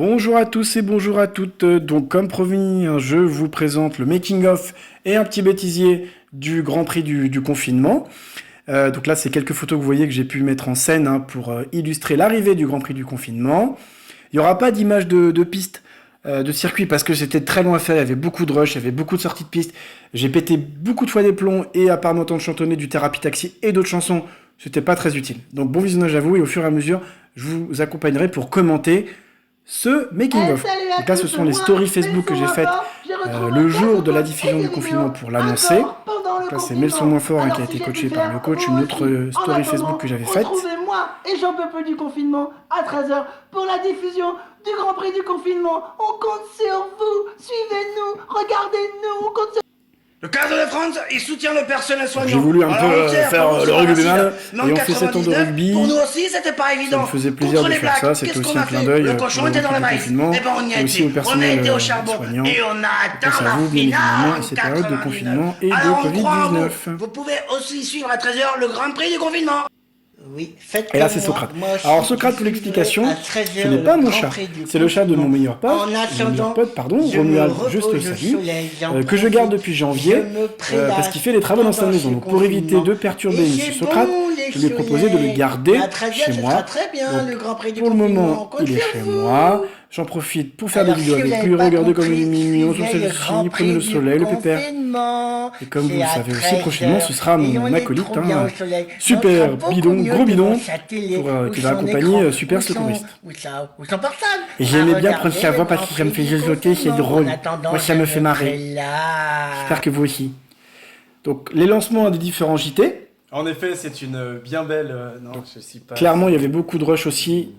Bonjour à tous et bonjour à toutes. Donc, comme promis, je vous présente le making-of et un petit bêtisier du Grand Prix du confinement. Donc là, c'est quelques photos que vous voyez que j'ai pu mettre en scène pour illustrer l'arrivée du Grand Prix du confinement. Il n'y aura pas d'image de piste, de circuit, parce que c'était très long à faire. Il y avait beaucoup de rush, il y avait beaucoup de sorties de piste. J'ai pété beaucoup de fois des plombs et à part m'entendre chantonner du Thérapie Taxi et d'autres chansons, c'était pas très utile. Donc bon visionnage à vous et au fur et à mesure, je vous accompagnerai pour commenter ce making-of. Donc là, ce sont les stories Facebook que j'ai faites le jour de la diffusion du confinement pour l'annoncer. Donc là, c'est Melson moins fort qui a été coaché par le coach, une autre story Facebook que j'avais faite. Retrouvez-moi et j'en peux plus du confinement à 13h pour la diffusion du Grand Prix du confinement. On compte sur vous, suivez-nous, regardez-nous, on compte sur... Le 15 de France, il soutient le personnel soignant. J'ai voulu un peu faire le rugbyman, et on fait 7 ans de rugby. Pour nous aussi, c'était pas évident. Ça me faisait plaisir de faire ça, c'était aussi un clin d'œil Le cochon était dans le maïs. confinement, Et ben on y a et aussi au été. On a personnel été au charbon. soignant. Et on a atteint Pense à la vous, bien évidemment, finale et en ces périodes de 99. confinement et de Alors on croit en Covid-19. vous pouvez aussi suivre à 13h le Grand Prix du confinement. Oui, faites Et là, comme c'est moi. Socrate. Moi, Alors, je Socrate, pour suivrai l'explication, à 13h ce n'est pas le mon Grand chat. Prix du C'est le chat de mon confinement. meilleur pote, En mon attendant, meilleur pote, pardon, je me Romuald, repose juste au le salue, soleil, j'en que je garde profite. depuis janvier, Je me prélasse parce qu'il fait les travaux dans sa pendant maison. ce Donc, pour éviter confinement. de perturber Et M. c'est Socrate, bon, les je lui ai proposé de le soleils. garder À 13h, chez ce moi. sera très bien, Donc, le Grand Prix du pour le confinement. moment, On compte il est sur chez vous. moi. J'en profite pour faire Alors, des vidéos si vous avec n'avez lui. pas Regardez comme compris, il est mignon sur suivez le celle-ci. Grand Prenez Prix le du soleil, le pépère. confinement. Et comme vous le C'est à savez aussi, 13h. prochainement, ce sera Et on mon est acolyte, trop bien au soleil. super On sera beaucoup bidon, mieux gros bidon, devant sa télé, ou qui va son accompagner écran, Super ou son- Secouriste. ou son portable. Et j'aimais À bien prendre regarder sa voix le parce Grand que ça me Prix fait du zozoter, c'est confinement. drôle. En attendant, Moi, ça je me fait marrer. prélasse. J'espère que vous aussi. Donc, les lancements des différents JT. En effet, c'est une bien belle. Non, je suis pas. Clairement, il y avait beaucoup de rush aussi.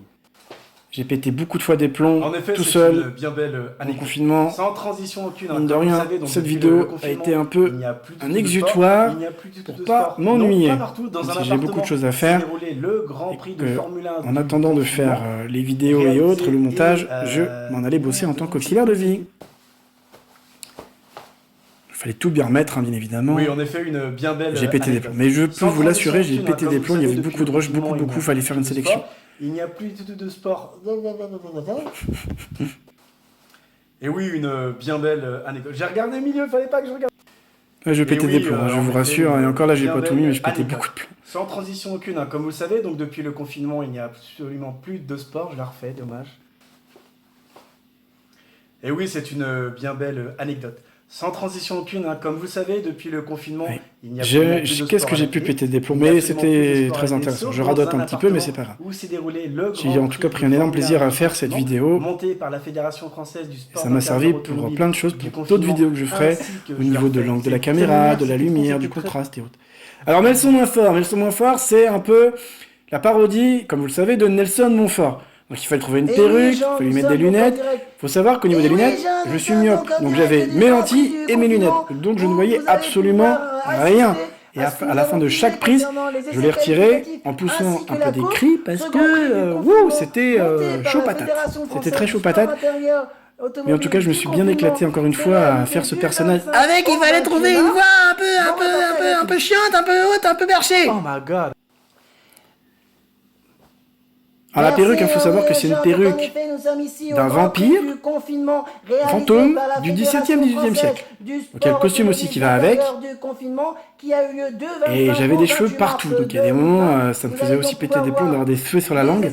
J'ai pété beaucoup de fois des plombs, En effet, tout c'est seul, une bien belle au anecdote. confinement. Sans transition aucune. Mine de comme vous rien, savez, donc cette depuis vidéo le a confinement, été un peu il n'y a plus du un tout de exutoire sport, il n'y a plus du tout pour de pas sport. m'ennuyer. Non, pas partout, dans Même un si j'ai beaucoup de appartement, choses à s'est faire, déroulé le Grand Prix de que, Formule 1 en du attendant de confinement, faire les vidéos et réalisé autres, le montage, et, je m'en allais bosser en tant qu'auxiliaire de vie. Il fallait tout bien remettre, bien évidemment. Oui, en effet, une bien belle. J'ai pété des anecdote. plombs. Mais je peux Sans vous l'assurer, j'ai transition pété aucune, des comme plombs. Il y vous avait savez, beaucoup de rush, depuis le beaucoup, confinement, il fallait faire une il n'y a plus sélection. de sport. Il n'y a plus du tout de sport. Et oui, une bien belle anecdote. J'ai regardé le milieu, il fallait pas que je regarde. Ouais, je pétais oui, des plombs, je en vous effet, rassure. Et encore là, j'ai bien pas tout mis, mais je belle pétais anecdote. beaucoup de plombs. Sans transition aucune, comme vous le savez, donc depuis le confinement, il n'y a absolument plus de sport, je la refais, dommage. Et oui, c'est une bien belle anecdote. Sans transition aucune, comme vous le savez, depuis le confinement, Oui. il n'y a plus de sport Qu'est-ce que à j'ai la pu télé. péter des plombs, Il n'y a mais absolument plus de c'était sport à très la télé, intéressant. sauf Je dans radote un un petit peu, mais c'est appartement pas grave. Où s'est déroulé le J'ai Grand en tout cas Prix pris un de énorme Formule plaisir 1 à du faire cette confinement, vidéo. montée par la Fédération française du sport. Ça m'a servi pour automobile plein de choses, du pour d'autres confinement, vidéos que je ferai, ainsi que au je niveau leur de fais. l'angle de la C'est caméra, tellement de la bien, lumière, c'était du très- contraste et autres. Alors Nelson Montfort. Nelson Montfort, c'est un peu la parodie, comme vous le savez, de Nelson Montfort. Donc il fallait trouver une Et perruque, oui, il Jean, fallait lui nous mettre des sommes donc en lunettes. direct. Faut savoir qu'au niveau Et des oui, lunettes, Jean, je nous suis sommes myope. donc en Donc direct j'avais du mes Grand lentilles Prix du et mes lunettes. confinement, Donc je ne où voyais vous allez absolument pouvoir, rien. assister Et à ce que à nous la fin avons de filmé chaque prise, concernant les je essais les retirais qualificatifs, en poussant ainsi que un la peu des course. cris parce Ce Grand Prix du que confinement, c'était monté par chaud la patate. Fédération C'était française très du chaud sport patate. intérieur Mais en tout cas, je me automobile suis du bien confinement, éclaté encore une c'est fois à réalisé faire ce du personnage. 25 Avec, il au fallait 28 trouver une mars. voix un peu chiante, un peu haute, un peu berchée. Oh my god. Alors la perruque, il faut savoir que c'est une perruque d'un vampire, fantôme du XVIIe, XVIIIe siècle. Donc il y a le costume aussi qui va avec. Et j'avais des cheveux partout. Donc il y a des moments, ça me faisait aussi péter des plombs d'avoir des cheveux sur la langue.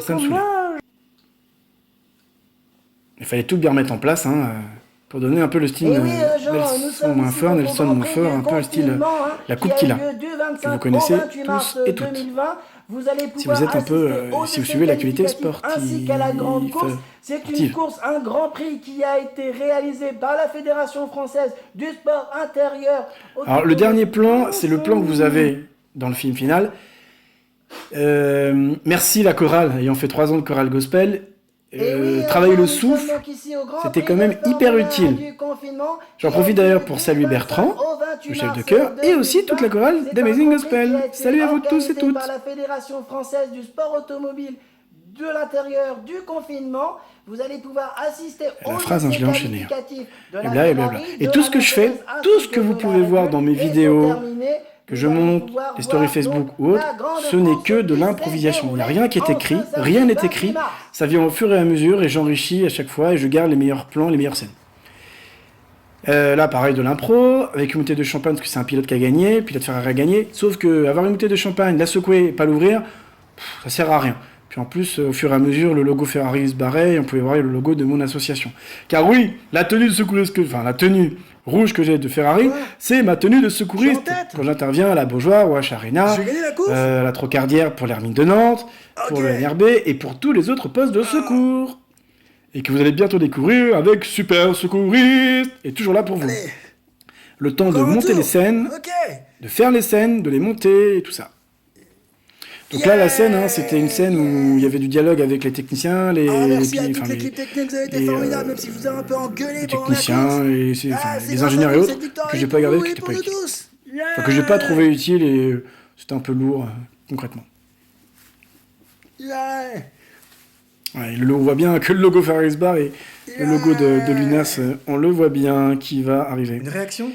Ça me saoulait. Il fallait tout bien remettre en place pour donner un peu le style Nelson Montfort, Nelson Montfort, un peu le style, la coupe qu'il a, que vous connaissez tous et toutes. Si vous êtes un peu, si vous suivez l'actualité sportive. C'est une course, un Grand Prix qui a été réalisé par la Fédération française du sport intérieur. Alors le dernier plan, c'est le plan que vous avez dans le film final. Merci la chorale, ayant fait 3 ans de chorale gospel. Travailler le souffle, c'était quand même hyper utile. J'en profite d'ailleurs pour saluer Bertrand, le chef de chœur, et aussi toute la chorale d'Amazing Gospel. Salut à vous tous et toutes. Par la Fédération française du sport automobile de l'intérieur du confinement. Vous allez pouvoir assister La aux phrase, hein, je l'ai essais enchaînée, hein. qualificatifs de la Et blabla, et Ferrari, blabla. de Et tout la ce que je fais, Mercedes, tout ainsi ce que vous de pouvez la voir Red dans Bull. mes Et pour vidéos, terminer, que nous je allons monte, pouvoir les stories voir Facebook donc ou autres, la grande ce n'est course que de qui l'improvisation. Il n'y a s'est rien qui est déroulée écrit, entre rien n'est samedi écrit. 28 mars. Ça vient au fur et à mesure et j'enrichis à chaque fois et je garde les meilleurs plans, les meilleures scènes. Là, pareil, de l'impro, avec une bouteille de champagne, parce que c'est un pilote qui a gagné, pilote Ferrari a gagné. Sauf que avoir une bouteille de champagne, la secouer et pas l'ouvrir, ça sert à rien. Puis en plus, au fur et à mesure, le logo Ferrari se barrait et on pouvait voir le logo de mon association. Car oui, la tenue de secouriste, enfin la tenue rouge que j'ai de Ferrari, c'est ma tenue de secouriste. Je suis en tête. Quand j'interviens à la Beaujoire ou à Charena, J'ai gagné la course. à la Trocardière pour l'Hermine de Nantes, pour Ok. le NRB et pour tous les autres postes de secours. Et que vous allez bientôt découvrir avec Super Secouriste. Et toujours là pour vous. Allez, Le temps de encore un monter tour. les scènes, Ok. de faire les scènes, de les monter et tout ça. Donc là, la scène, hein, c'était une scène où il y avait du dialogue avec les techniciens, les, Ah, merci les- à toute enfin, l'équipe technique, vous avez été les, formidable, même si je vous ai un peu engueulé les pendant la techniciens course. et c'est- enfin, Ah, c'est les grâce ingénieurs à et vous, autres cette victoire que est j'ai pas pour regardé, vous qui et n'étaient pour pas nous utiles. tous. Yeah. Enfin, que j'ai pas trouvé utile et c'était un peu lourd concrètement. Yeah. Ouais, on voit bien que le logo Ferrari Bar et le logo de Lunas, on le voit bien qui va arriver. Une réaction?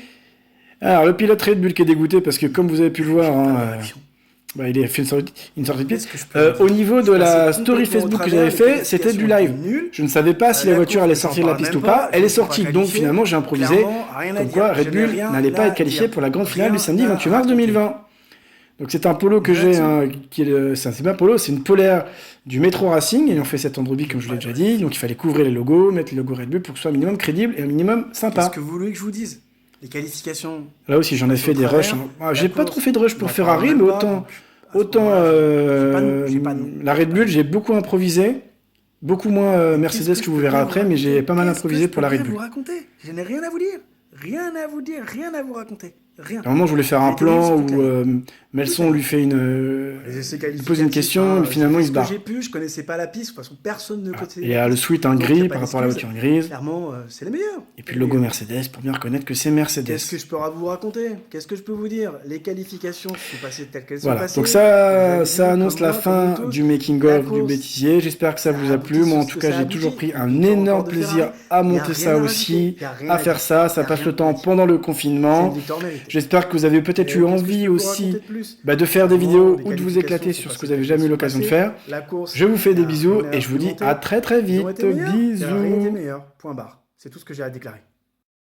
Alors, le pilote Red Bull qui est dégoûté parce que, comme vous avez pu le voir, hein, réaction. bah, il a fait une sortie de piste. Qu'est-ce que je peux vous Au dire? niveau Je de passais la complètement story au Facebook que travers, j'avais les fait, c'était du qualifications live. étaient nulles. Je ne savais pas si la La voiture course, allait j'en sortir de la parle piste même ou pas. pas, Elle je est ne suis pas sortie, donc qualifié. finalement j'ai improvisé. Clairement, rien à Comme dire. quoi Je Red n'ai Bull rien n'allait pas à être qualifié dire. pour la grande finale Rien du samedi à 28 mars raconter. 2020. Donc c'est un polo que j'ai, hein, qui est c'est pas un polo, c'est une polaire du Metro Racing, ayant fait cette Android comme je vous l'ai déjà dit. Donc il fallait couvrir les logos, mettre les logos Red Bull pour que ce soit un minimum crédible et un minimum Qu'est-ce sympa. que vous voulez que je vous dise? Les qualifications. Là aussi j'en ai fait Au des rushs. travers, Hein. Ah, la j'ai pas course, trop fait de rush pour j'en Ferrari, parle mais même pas, autant, donc, à ce autant moment-là, j'ai pas de nom. la Red Bull, j'ai beaucoup improvisé. Beaucoup moins Mercedes Qu'est-ce que je vous peux verrez bien après, vous mais j'ai raconter? pas mal Qu'est-ce que improvisé je pour la peux Red bien Bull. vous raconter? Je n'ai rien à vous dire. Rien à vous dire, rien à vous raconter. Rien. À un moment, je voulais faire un Les tenues, plan c'est tout où clair. Melson lui fait Les essais il pose une qualificatifs, question, mais finalement, j'ai il fait se ce barre. que j'ai pu, je connaissais pas la piste, de toute façon personne ne Ah, connaissait. et il y a le suite en Donc, y a gris pas par rapport à la d'excuse. voiture grise. Clairement, c'est les meilleurs. Et puis le logo Mercedes pour bien reconnaître que c'est Mercedes. Qu'est-ce que je peux vous raconter? Qu'est-ce que je peux vous dire? Les qualifications sont passées telles qu'elles sont Voilà, passées. donc Vous ça, avez ça vu, annonce comme la moi, fin comme vous tous, du making la of du course, bêtisier. J'espère que ça vous a aboutit plu. Moi, en sur ce tout que cas, ça j'ai aboutit. toujours pris un Il y a énorme encore de plaisir Ferrari. à Il y a monter rien ça à aussi, rajouter. Il y a rien à à faire dire. ça. Il Ça y a passe rien le à temps dire. pendant le C'est confinement. une victoire méritée. J'espère que vous avez peut-être Et eu qu'est-ce que je envie peux vous aussi raconter de plus? de faire des Clairement, vidéos les ou de vous qualifications éclater sont sur ce que passées vous avez telles jamais eu qu'elles l'occasion de sont faire. passées. La course, Je vous fais il y des a bisous rien à et je vous dis raconter. à très très Ils vite. ont été meilleurs. Ferrari était Bisous. meilleur. Point barre. C'est tout ce que j'ai à déclarer.